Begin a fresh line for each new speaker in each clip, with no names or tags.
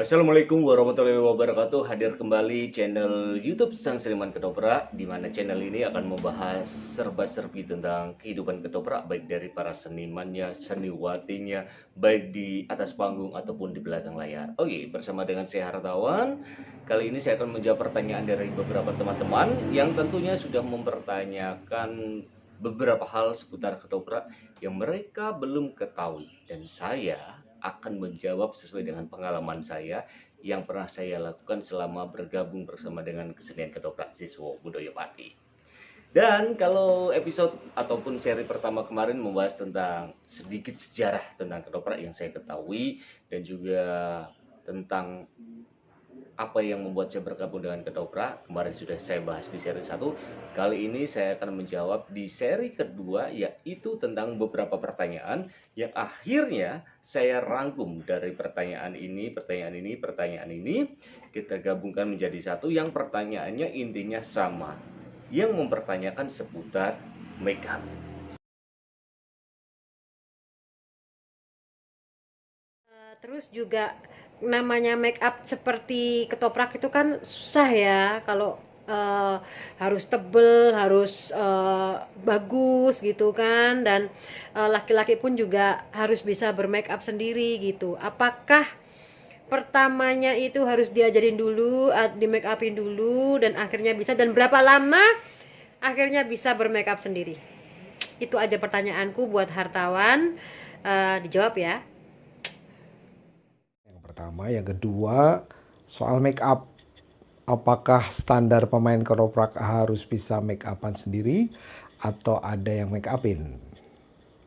Assalamualaikum warahmatullahi wabarakatuh. Hadir kembali channel YouTube Sang Seniman Ketoprak, di mana channel ini akan membahas serba-serbi tentang kehidupan ketoprak, baik dari para senimannya, seniwatinya, baik di atas panggung ataupun di belakang layar. Oke, bersama dengan saya Hartawan. Kali ini saya akan menjawab pertanyaan dari beberapa teman-teman yang tentunya sudah mempertanyakan beberapa hal seputar ketoprak yang mereka belum ketahui, dan saya akan menjawab sesuai dengan pengalaman saya yang pernah saya lakukan selama bergabung bersama dengan kesenian ketoprak Siswo Budaya Pati. Dan kalau episode ataupun seri pertama kemarin membahas tentang sedikit sejarah tentang ketoprak yang saya ketahui, dan juga tentang apa yang membuat saya bergabung dengan ketoprak, kemarin sudah saya bahas di seri 1. Kali ini saya akan menjawab di seri kedua, yaitu tentang beberapa pertanyaan yang akhirnya saya rangkum dari pertanyaan ini, kita gabungkan menjadi satu yang pertanyaannya intinya sama, yang mempertanyakan seputar makeup.
Terus juga namanya make up seperti ketoprak itu kan susah ya, kalau harus tebel, harus bagus gitu kan, dan laki-laki pun juga harus bisa bermake up sendiri gitu. Apakah pertamanya itu harus diajarin dulu, di make upin dulu, dan akhirnya bisa, dan berapa lama akhirnya bisa bermake up sendiri? Itu aja pertanyaanku buat hartawan. Dijawab ya.
Pertama, yang kedua soal make up, apakah standar pemain ketoprak harus bisa make upan sendiri atau ada yang make upin?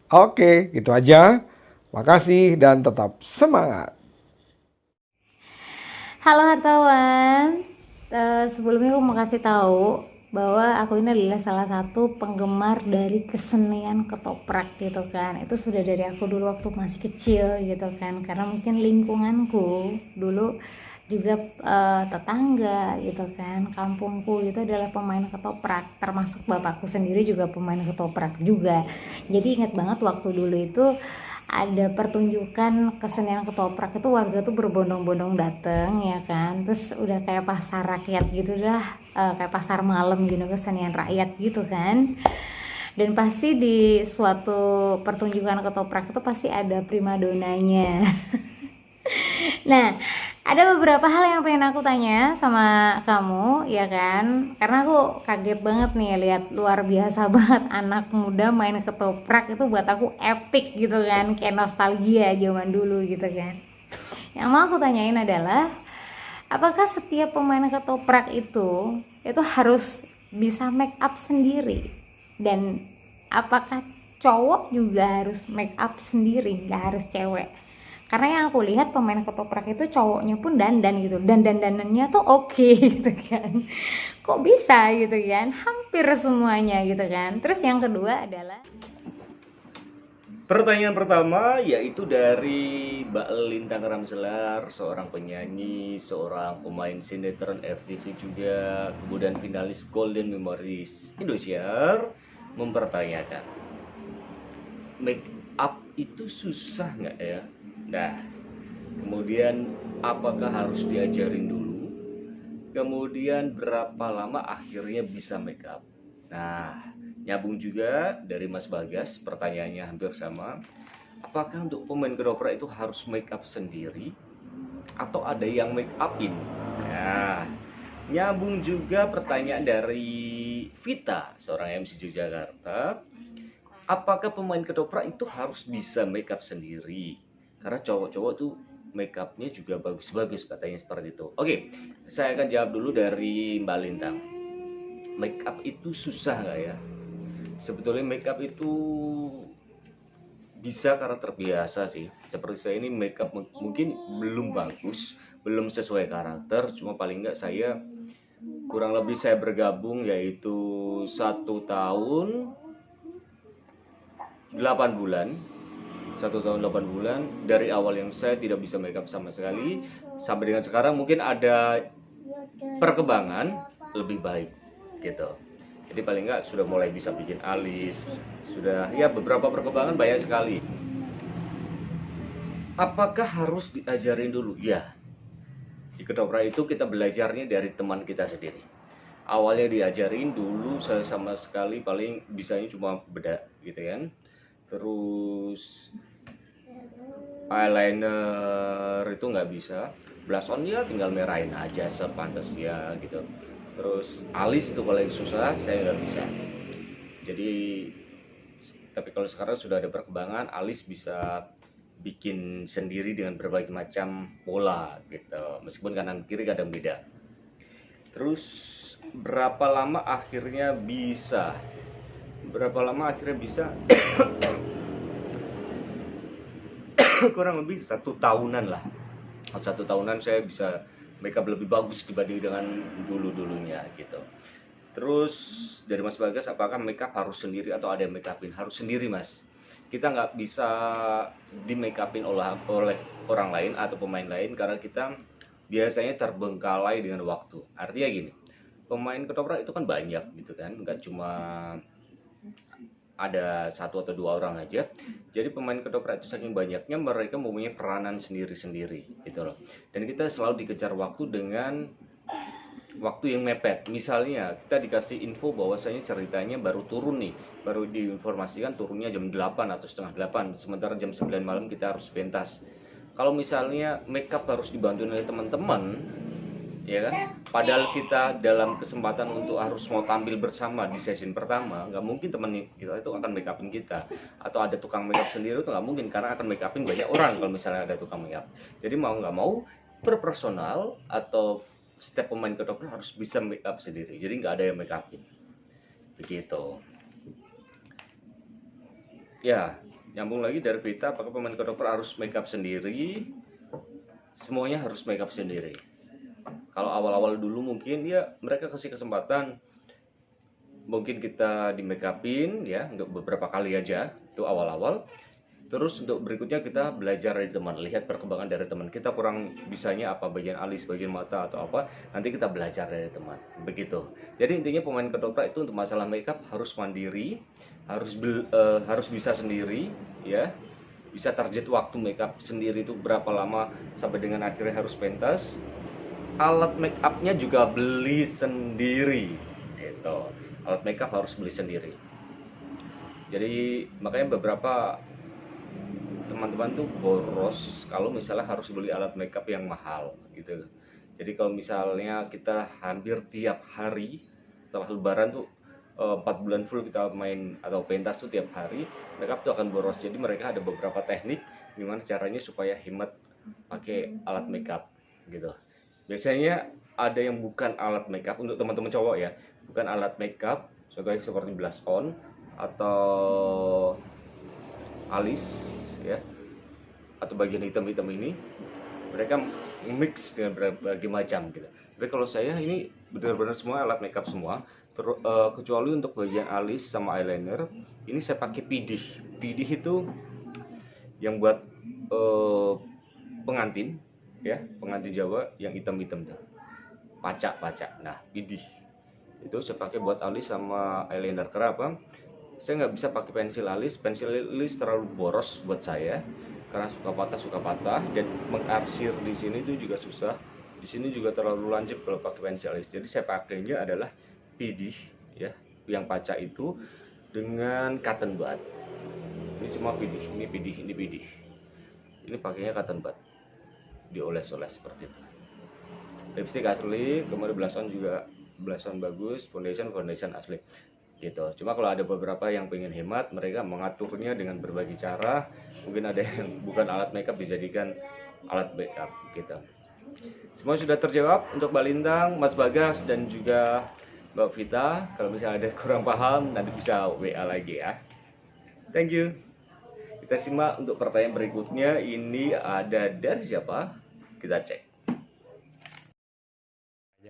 Oke, gitu aja. Makasih dan tetap semangat.
Halo hartawan, sebelumnya aku mau kasih tahu bahwa aku ini adalah salah satu penggemar dari kesenian ketoprak gitu kan. Itu sudah dari aku dulu waktu masih kecil gitu kan, karena mungkin lingkunganku dulu juga tetangga gitu kan, kampungku itu adalah pemain ketoprak, termasuk bapakku sendiri juga pemain ketoprak juga. Jadi ingat banget waktu dulu itu ada pertunjukan kesenian ketoprak, itu warga tuh berbondong-bondong dateng ya kan, terus udah kayak pasar rakyat gitu dah, kayak pasar malam gitu, kesenian rakyat gitu kan. Dan pasti di suatu pertunjukan ketoprak itu pasti ada primadonanya. Nah, ada beberapa hal yang pengen aku tanya sama kamu ya kan, karena aku kaget banget nih lihat luar biasa banget anak muda main ketoprak, itu buat aku epic gitu kan, kayak nostalgia zaman dulu gitu kan. Yang mau aku tanyain adalah, apakah setiap pemain ketoprak itu harus bisa make up sendiri, dan apakah cowok juga harus make up sendiri, nggak harus cewek? Karena yang aku lihat pemain ketoprak itu cowoknya pun dandan gitu, dan dandanannya tuh oke gitu kan. Kok bisa gitu kan, hampir semuanya gitu kan. Terus yang kedua adalah,
Pertanyaan pertama yaitu dari Mbak Lintang Ramselar, seorang penyanyi, seorang pemain sinetron FTV juga, kemudian finalis Golden Memories Indosiar, mempertanyakan, make up itu susah nggak ya? Nah, kemudian apakah harus diajarin dulu? Kemudian berapa lama akhirnya bisa make up? Nah, nyambung juga dari Mas Bagas, pertanyaannya hampir sama. Apakah untuk pemain ketoprak itu harus make up sendiri atau ada yang make upin? Nah, nyambung juga pertanyaan dari Vita, seorang MC Yogyakarta. Apakah pemain ketoprak itu harus bisa make up sendiri? Karena cowok-cowok tuh make upnya juga bagus-bagus, katanya seperti itu. Oke, saya akan jawab dulu dari Mbak Lintang. Make up itu susah nggak ya? Sebetulnya make up itu bisa karena terbiasa sih. Seperti saya ini make up mungkin belum bagus, belum sesuai karakter. Cuma paling nggak saya kurang lebih saya bergabung yaitu 1 tahun 8 bulan. 1 tahun 8 bulan dari awal yang saya tidak bisa make up sama sekali sampai dengan sekarang mungkin ada perkembangan lebih baik gitu. Jadi paling nggak sudah mulai bisa bikin alis, sudah ya beberapa perkembangan banyak sekali. Apakah harus diajarin dulu? Ya, Di ketoprak itu kita belajarnya dari teman kita sendiri. Awalnya diajarin dulu saya sama sekali paling bisanya cuma bedak gitu kan. Terus eyeliner itu nggak bisa, blush on ya tinggal merahin aja sepantasnya gitu. Terus alis itu paling susah, saya nggak bisa. Jadi tapi kalau sekarang sudah ada perkembangan, alis bisa bikin sendiri dengan berbagai macam pola gitu, meskipun kanan kiri kadang beda. Terus berapa lama akhirnya bisa kurang lebih 1 tahunan lah. 1 tahunan saya bisa makeup lebih bagus dibanding dengan dulunya gitu. Terus dari Mas Bagas, apakah makeup harus sendiri atau ada yang makeupin? Harus sendiri Mas. Kita nggak bisa di makeupin oleh orang lain atau pemain lain karena kita biasanya terbengkalai dengan waktu. Artinya gini, pemain ketoprak itu kan banyak gitu kan, nggak cuma ada 1 atau 2 orang aja. Jadi pemain ketoprak itu saking banyaknya mereka mempunyai peranan sendiri-sendiri gitu loh. Dan kita selalu dikejar waktu dengan waktu yang mepet. Misalnya kita dikasih info bahwasanya ceritanya baru turun nih, baru diinformasikan turunnya jam 8 atau setengah 8, sementara jam 9 malam kita harus pentas. Kalau misalnya makeup harus dibantu oleh teman-teman, ya kan? Padahal kita dalam kesempatan untuk harus mau tampil bersama di session pertama, nggak mungkin teman kita itu akan makeupin kita. Atau ada tukang makeup sendiri itu nggak mungkin, karena akan makeupin banyak orang kalau misalnya ada tukang makeup. Jadi mau nggak mau per personal atau setiap pemain ketoprak harus bisa makeup sendiri. Jadi nggak ada yang makeupin. Begitu. Ya, nyambung lagi dari Vita, apakah pemain ketoprak harus makeup sendiri? Semuanya harus makeup sendiri. Kalau awal-awal dulu mungkin ya mereka kasih kesempatan, mungkin kita di makeupin ya untuk beberapa kali aja, itu awal-awal. Terus untuk berikutnya kita belajar dari teman, lihat perkembangan dari teman. Kita kurang bisanya apa, bagian alis, bagian mata atau apa, nanti kita belajar dari teman. Begitu. Jadi intinya pemain ketoprak itu untuk masalah makeup harus mandiri, harus bisa sendiri ya. Bisa target waktu makeup sendiri itu berapa lama sampai dengan akhirnya harus pentas. Alat makeupnya juga beli sendiri gitu. Alat makeup harus beli sendiri. Jadi makanya beberapa teman-teman tuh boros kalau misalnya harus beli alat makeup yang mahal gitu. Jadi kalau misalnya kita hampir tiap hari setelah lebaran tuh 4 bulan full kita main atau pentas tuh tiap hari, makeup tuh akan boros. Jadi mereka ada beberapa teknik gimana caranya supaya hemat pakai alat makeup gitu. Biasanya ada yang bukan alat makeup untuk teman-teman cowok ya, bukan alat makeup, contohnya seperti blush on atau alis ya, atau bagian hitam-hitam ini mereka mix dengan berbagai macam gitu. Tapi kalau saya ini benar-benar semua alat makeup semua, kecuali untuk bagian alis sama eyeliner ini saya pakai pidih. Pidih itu yang buat pengantin ya, pengantin Jawa yang hitam-hitam tuh, pacak. Nah pidih itu saya pakai buat alis sama eyeliner. Kenapa? Saya nggak bisa pakai pensil alis terlalu boros buat saya karena suka patah dan mengarsir di sini itu juga susah. Di sini juga terlalu lancip kalau pakai pensil alis. Jadi saya pakainya adalah pidih ya, yang pacak itu dengan cotton bud. Ini cuma pidih, ini pidih. Ini pakainya cotton bud, dioles-oles seperti itu. Lipstick asli, kemudian blush on juga blush on bagus, foundation asli gitu. Cuma kalau ada beberapa yang pengen hemat, mereka mengaturnya dengan berbagai cara. Mungkin ada yang bukan alat makeup dijadikan alat makeup gitu. Semua sudah terjawab untuk Mbak Lintang, Mas Bagas dan juga Mbak Vita. Kalau misalnya ada kurang paham nanti bisa WA lagi ya. Thank you. Kita simak untuk pertanyaan berikutnya. Ini ada dari siapa? Kita cek.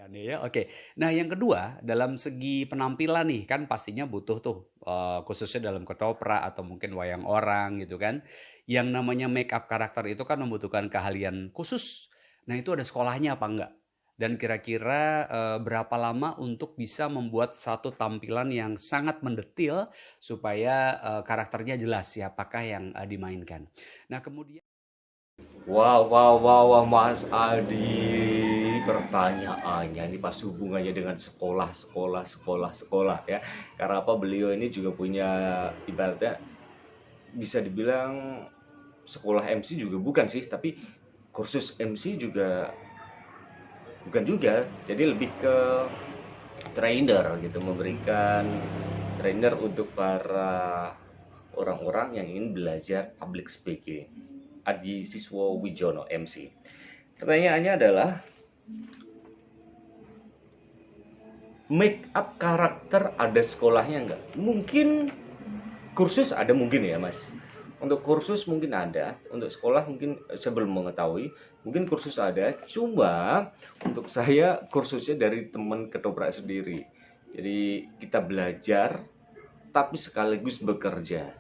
Ya, oke. Nah, yang kedua, dalam segi penampilan nih, kan pastinya butuh tuh, khususnya dalam ketoprak atau mungkin wayang orang gitu kan. Yang namanya make up karakter itu kan membutuhkan keahlian khusus. Nah, itu ada sekolahnya apa enggak? Dan kira-kira berapa lama untuk bisa membuat satu tampilan yang sangat mendetil supaya karakternya jelas siapakah yang dimainkan. Nah, kemudian
Wow, Mas Adi. pertanyaannya ini pasti hubungannya dengan sekolah ya. Karena apa, beliau ini juga punya ibaratnya bisa dibilang sekolah MC juga bukan sih, tapi kursus MC juga bukan juga. Jadi lebih ke trainer gitu, memberikan trainer untuk para orang-orang yang ingin belajar public speaking. Adi Siswo Wijono MC. Pertanyaannya adalah, make up karakter ada sekolahnya nggak? Mungkin kursus ada mungkin ya Mas. Untuk kursus mungkin ada, untuk sekolah mungkin saya belum mengetahui. Mungkin kursus ada, cuma untuk saya kursusnya dari teman ketoprak sendiri. Jadi kita belajar, tapi sekaligus bekerja.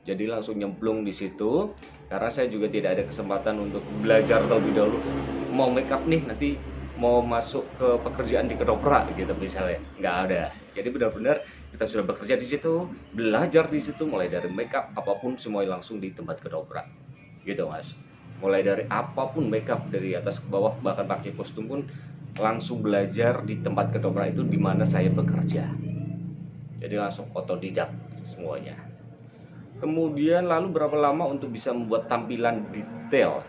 Jadi langsung nyemplung di situ, karena saya juga tidak ada kesempatan untuk belajar terlebih dahulu. Mau make up nih, nanti mau masuk ke pekerjaan di ketoprak gitu misalnya, nggak ada. Jadi benar-benar kita sudah bekerja di situ, belajar di situ, mulai dari make up apapun semua langsung di tempat ketoprak, gitu Mas. Mulai dari apapun make up dari atas ke bawah, bahkan pakai kostum pun langsung belajar di tempat ketoprak itu di mana saya bekerja. Jadi langsung otodidak semuanya. Kemudian lalu berapa lama untuk bisa membuat tampilan detail?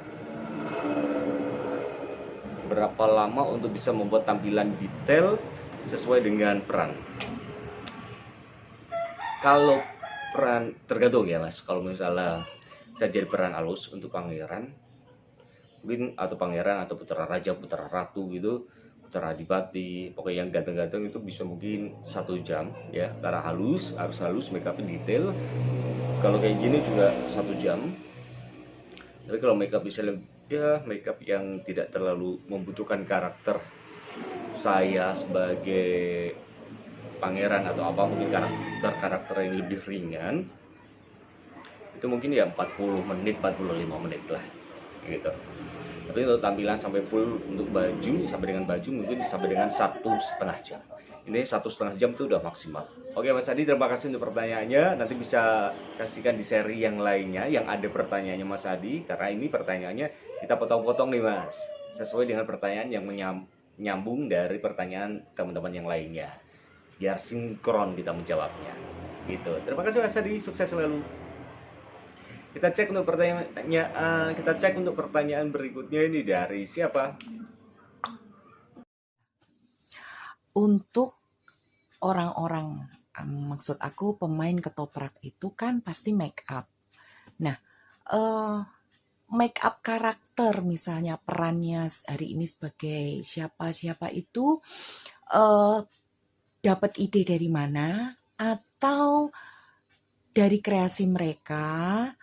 Berapa lama untuk bisa membuat tampilan detail sesuai dengan peran? Kalau peran tergantung ya Mas. Kalau misalnya saya jadi peran halus untuk pangeran, mungkin atau pangeran atau putra raja, putra ratu gitu, putra adipati, pokoknya yang ganteng-ganteng itu bisa mungkin 1 jam ya, karena harus halus, make up detail. Kalau kayak gini juga 1 jam. Tapi kalau make up bisa ya make up yang tidak terlalu membutuhkan karakter saya sebagai pangeran atau apa, mungkin karakter yang lebih ringan, itu mungkin ya 40 menit 45 menit lah gitu. Tapi untuk tampilan sampai full untuk baju, sampai dengan baju mungkin sampai dengan 1,5 jam. Ini 1,5 jam itu udah maksimal. Oke Mas Adi, terima kasih untuk pertanyaannya. Nanti bisa saksikan di seri yang lainnya yang ada pertanyaannya Mas Adi, karena ini pertanyaannya kita potong-potong nih Mas, sesuai dengan pertanyaan yang menyambung dari pertanyaan teman-teman yang lainnya, biar sinkron kita menjawabnya gitu. Terima kasih Mas Adi, sukses selalu. Kita cek untuk pertanyaan berikutnya ini dari siapa?
Untuk orang-orang, maksud aku pemain ketoprak itu kan pasti make up. Nah, make up karakter misalnya perannya hari ini sebagai siapa itu dapat ide dari mana, atau dari kreasi mereka,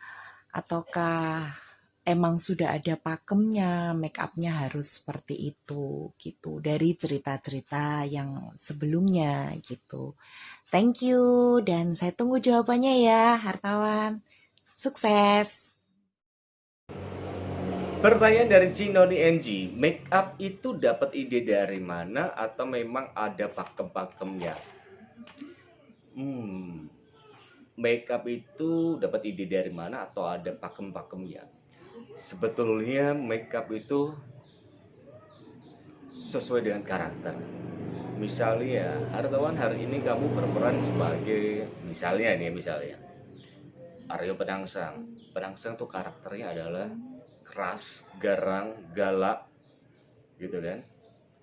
ataukah emang sudah ada pakemnya, make upnya harus seperti itu gitu, dari cerita-cerita yang sebelumnya gitu. Thank you, dan saya tunggu jawabannya ya hartawan. Sukses.
Pertanyaan dari Cinoni NG, make up itu dapat ide dari mana atau memang ada pakem-pakemnya? Make up itu dapat ide dari mana atau ada pakem-pakemnya? Sebetulnya make up itu sesuai dengan karakter. Misalnya hartawan, hari ini kamu berperan sebagai misalnya Aryo Penangsang. Penangsang tuh karakternya adalah keras, garang, galak gitu kan,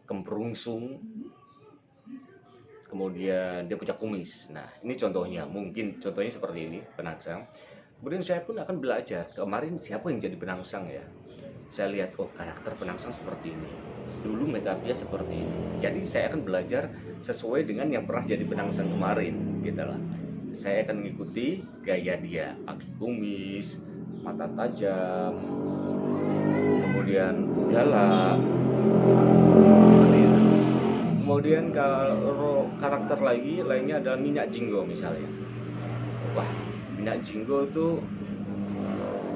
kemperungsung, kemudian dia punya kumis. Nah ini contohnya, mungkin contohnya seperti ini Penangsang. Kemudian saya pun akan belajar, kemarin siapa yang jadi Penangsang ya, saya lihat oh karakter Penangsang seperti ini, dulu make up-nya seperti ini. Jadi saya akan belajar sesuai dengan yang pernah jadi Penangsang kemarin gitu lah. Saya akan mengikuti gaya dia, aki kumis, mata tajam, kemudian galak. Kemudian kalau karakter lainnya adalah Minyak Jinggo misalnya. Wah, Minyak Jinggo itu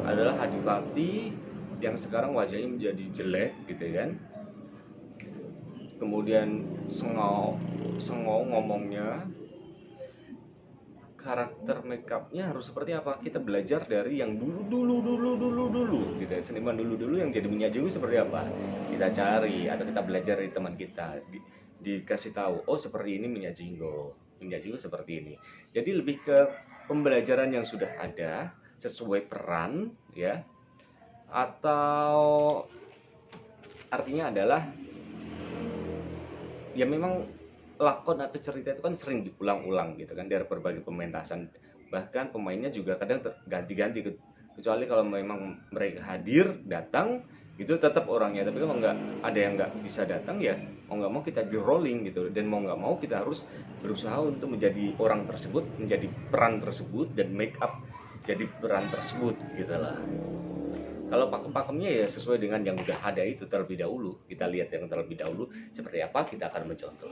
adalah adipati yang sekarang wajahnya menjadi jelek gitu kan. Kemudian sengau ngomongnya. karakter makeupnya harus seperti apa? Kita belajar dari yang dulu gitu ya. Seniman dulu yang jadi Minyak Jinggo seperti apa? Kita cari atau kita belajar dari teman kita. Dikasih tahu, oh seperti ini Minyak Jinggo seperti ini. Jadi lebih ke pembelajaran yang sudah ada sesuai peran ya, atau artinya adalah ya memang lakon atau cerita itu kan sering diulang-ulang gitu kan dari berbagai pementasan, bahkan pemainnya juga kadang ganti-ganti, kecuali kalau memang mereka hadir datang itu tetap orangnya. Tapi kalau nggak ada yang nggak bisa datang ya mau nggak mau kita di rolling gitu, dan mau nggak mau kita harus berusaha untuk menjadi orang tersebut, menjadi peran tersebut, dan make up jadi peran tersebut gitu lah. Kalau pakem-pakemnya ya sesuai dengan yang udah ada itu terlebih dahulu. Kita lihat yang terlebih dahulu seperti apa, kita akan mencontoh.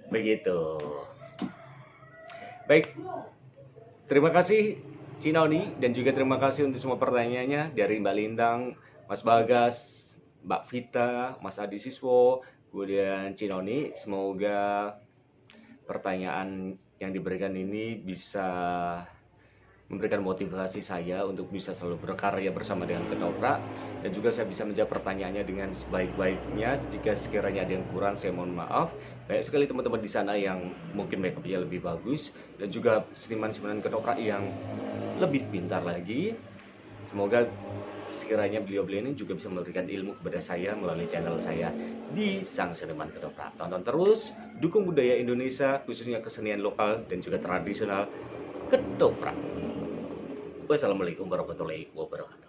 Begitu. Baik. Terima kasih Cinoni, dan juga terima kasih untuk semua pertanyaannya dari Mbak Lintang, Mas Bagas, Mbak Vita, Mas Adi Siswo, kemudian Cinoni. Semoga pertanyaan yang diberikan ini bisa memberikan motivasi saya untuk bisa selalu berkarya bersama dengan Ketoprak, dan juga saya bisa menjawab pertanyaannya dengan sebaik-baiknya. Jika sekiranya ada yang kurang, saya mohon maaf. Banyak sekali teman-teman di sana yang mungkin make-upnya lebih bagus, dan juga seniman-seniman Ketoprak yang lebih pintar lagi. Semoga sekiranya beliau-beliau ini juga bisa memberikan ilmu kepada saya melalui channel saya di Sang Seniman Ketoprak. Tonton terus, dukung budaya Indonesia, khususnya kesenian lokal dan juga tradisional Ketoprak. Wassalamualaikum warahmatullahi wabarakatuh.